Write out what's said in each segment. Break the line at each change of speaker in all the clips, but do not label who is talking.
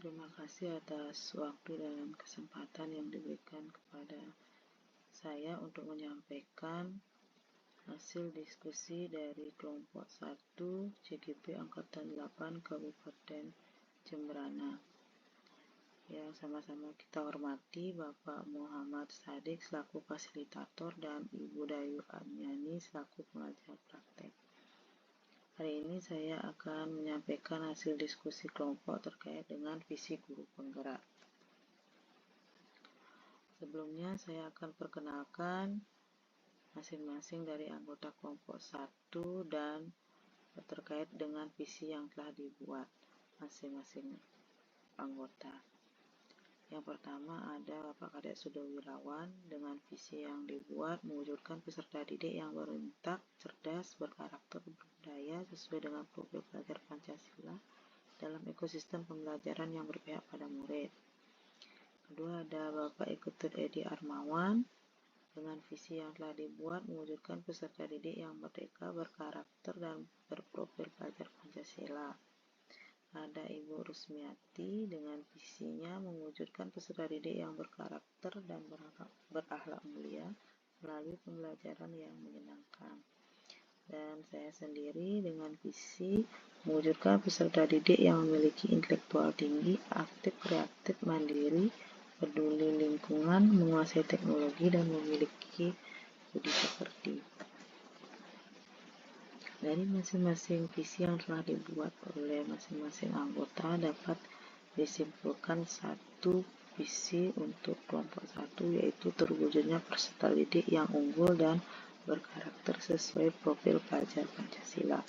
Terima kasih atas waktu dan kesempatan yang diberikan kepada saya untuk menyampaikan hasil diskusi dari kelompok 1 CGP Angkatan 8 Kabupaten Jemberana. Yang sama-sama kita hormati Bapak Muhammad Sadik selaku fasilitator dan Ibu Dayu Adnyani selaku pengajar praktek. Hari ini saya akan menyampaikan hasil diskusi kelompok terkait dengan visi guru penggerak. Sebelumnya saya akan perkenalkan masing-masing dari anggota kelompok 1 dan terkait dengan visi yang telah dibuat masing-masing anggota. Yang pertama ada Bapak Kadek Sudowirawan dengan visi yang dibuat mewujudkan peserta didik yang berintak, cerdas, berkarakter, berbudaya sesuai dengan profil pelajar Pancasila dalam ekosistem pembelajaran yang berpihak pada murid. Kedua ada Bapak Iketut Edi Armawan dengan visi yang telah dibuat mewujudkan peserta didik yang merdeka, berkarakter, dan berprofil pelajar Pancasila. Ada Ibu Rusmiati dengan visinya mewujudkan peserta didik yang berkarakter dan berakhlak mulia melalui pembelajaran yang menyenangkan. Dan saya sendiri dengan visi mewujudkan peserta didik yang memiliki intelektual tinggi, aktif, kreatif, mandiri, peduli lingkungan, menguasai teknologi, dan memiliki budi pekerti. Dari masing-masing visi yang telah dibuat oleh masing-masing anggota dapat disimpulkan satu visi untuk kelompok 1, yaitu terwujudnya peserta didik yang unggul dan berkarakter sesuai profil pelajar Pancasila.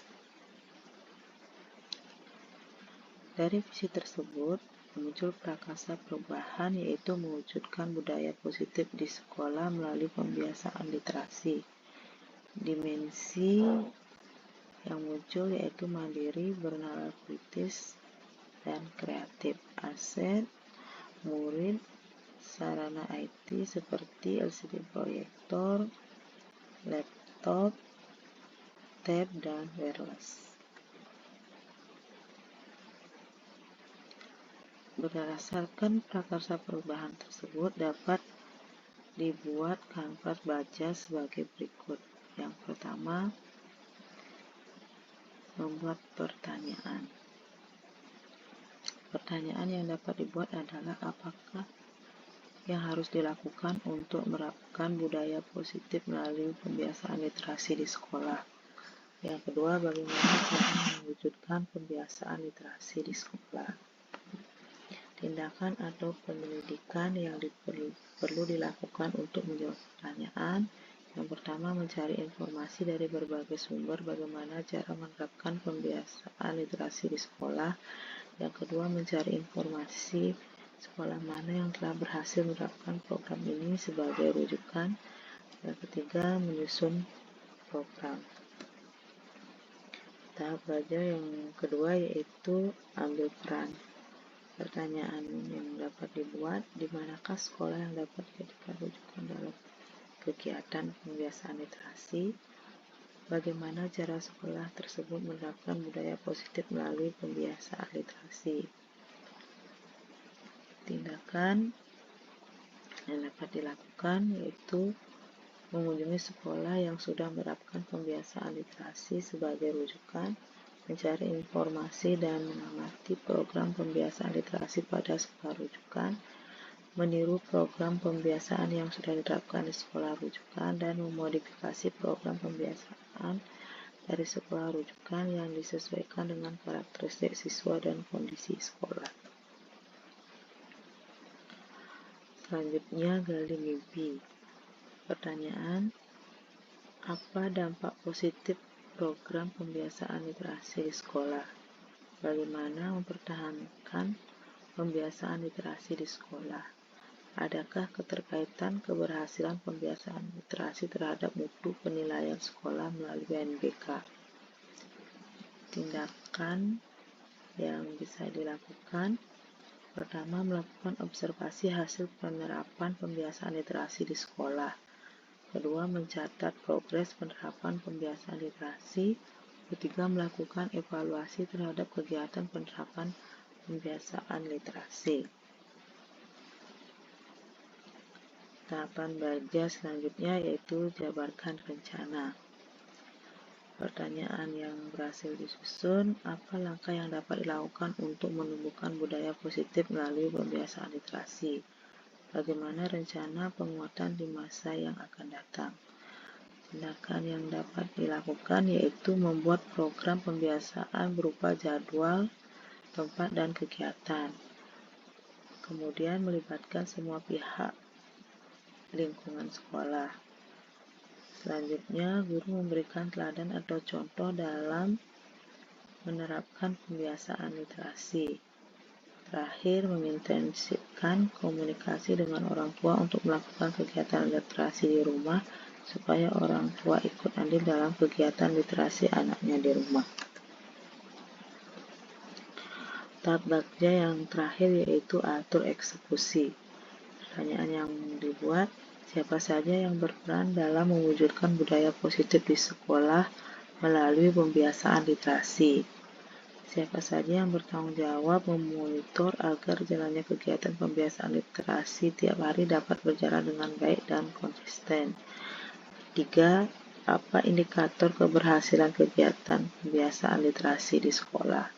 Dari visi tersebut muncul prakarsa perubahan, yaitu mewujudkan budaya positif di sekolah melalui pembiasaan literasi. Dimensi yang muncul yaitu mandiri, bernalar kritis, dan kreatif. Aset murid, sarana IT seperti LCD proyektor, laptop, tab, dan wireless. Berdasarkan prakarsa perubahan tersebut dapat dibuat kanvas baca sebagai berikut. Yang pertama, membuat pertanyaan. Pertanyaan yang dapat dibuat adalah apakah yang harus dilakukan untuk menerapkan budaya positif melalui pembiasaan literasi di sekolah. Yang kedua, bagaimana cara mewujudkan pembiasaan literasi di sekolah. Tindakan atau penyelidikan yang perlu dilakukan untuk menjawab pertanyaan. Yang pertama, mencari informasi dari berbagai sumber bagaimana cara menerapkan pembiasaan literasi di sekolah. Yang kedua, mencari informasi sekolah mana yang telah berhasil menerapkan program ini sebagai rujukan. Yang ketiga, menyusun program. Tahap belajar yang kedua yaitu ambil peran. Pertanyaan yang dapat dibuat, di manakah sekolah yang dapat dijadikan rujukan dalam kegiatan pembiasaan literasi? Bagaimana cara sekolah tersebut menerapkan budaya positif melalui pembiasaan literasi? Tindakan yang dapat dilakukan yaitu mengunjungi sekolah yang sudah menerapkan pembiasaan literasi sebagai rujukan, mencari informasi dan mengamati program pembiasaan literasi pada sekolah rujukan, meniru program pembiasaan yang sudah diterapkan di sekolah rujukan, dan memodifikasi program pembiasaan dari sekolah rujukan yang disesuaikan dengan karakteristik siswa dan kondisi sekolah. Selanjutnya, gali mimpi. Pertanyaan, apa dampak positif program pembiasaan literasi di sekolah? Bagaimana mempertahankan pembiasaan literasi di sekolah? Adakah keterkaitan keberhasilan pembiasaan literasi terhadap mutu penilaian sekolah melalui UNBK? Tindakan yang bisa dilakukan, pertama, melakukan observasi hasil penerapan pembiasaan literasi di sekolah. Kedua, mencatat progres penerapan pembiasaan literasi. Ketiga, melakukan evaluasi terhadap kegiatan penerapan pembiasaan literasi. Tahapan belajar selanjutnya yaitu jabarkan rencana. Pertanyaan yang berhasil disusun, apa langkah yang dapat dilakukan untuk menumbuhkan budaya positif melalui pembiasaan literasi? Bagaimana rencana penguatan di masa yang akan datang? Tindakan yang dapat dilakukan yaitu membuat program pembiasaan berupa jadwal, tempat, dan kegiatan. Kemudian melibatkan semua pihak lingkungan sekolah. Selanjutnya, guru memberikan teladan atau contoh dalam menerapkan pembiasaan literasi. Terakhir, mengintensifkan komunikasi dengan orang tua untuk melakukan kegiatan literasi di rumah supaya orang tua ikut andil dalam kegiatan literasi anaknya di rumah. Tahap belajar yang terakhir yaitu atur eksekusi. Pertanyaan yang dibuat, siapa saja yang berperan dalam mewujudkan budaya positif di sekolah melalui pembiasaan literasi? Siapa saja yang bertanggung jawab memonitor agar jalannya kegiatan pembiasaan literasi tiap hari dapat berjalan dengan baik dan konsisten? 3. Apa indikator keberhasilan kegiatan pembiasaan literasi di sekolah?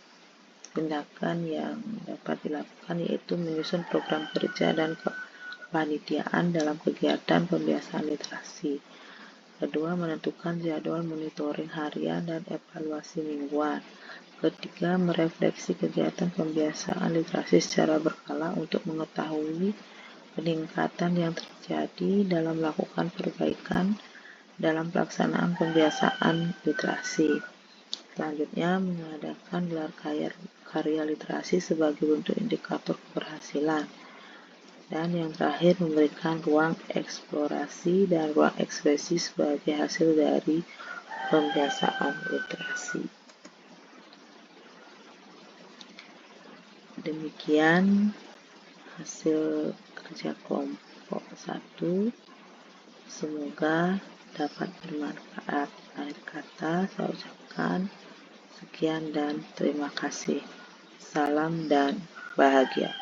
Tindakan yang dapat dilakukan yaitu menyusun program kerja dan kepanitiaan dalam kegiatan pembiasaan literasi. Kedua, menentukan jadwal monitoring harian dan evaluasi mingguan. Ketiga, merefleksi kegiatan pembiasaan literasi secara berkala untuk mengetahui peningkatan yang terjadi dalam melakukan perbaikan dalam pelaksanaan pembiasaan literasi. Selanjutnya, mengadakan gelar karya literasi sebagai bentuk indikator keberhasilan. Dan yang terakhir, memberikan ruang eksplorasi dan ruang ekspresi sebagai hasil dari pembiasaan literasi. Demikian hasil kerja kelompok 1. Semoga dapat bermanfaat. Akhir kata, saya ucapkan sekian dan terima kasih. Salam dan bahagia.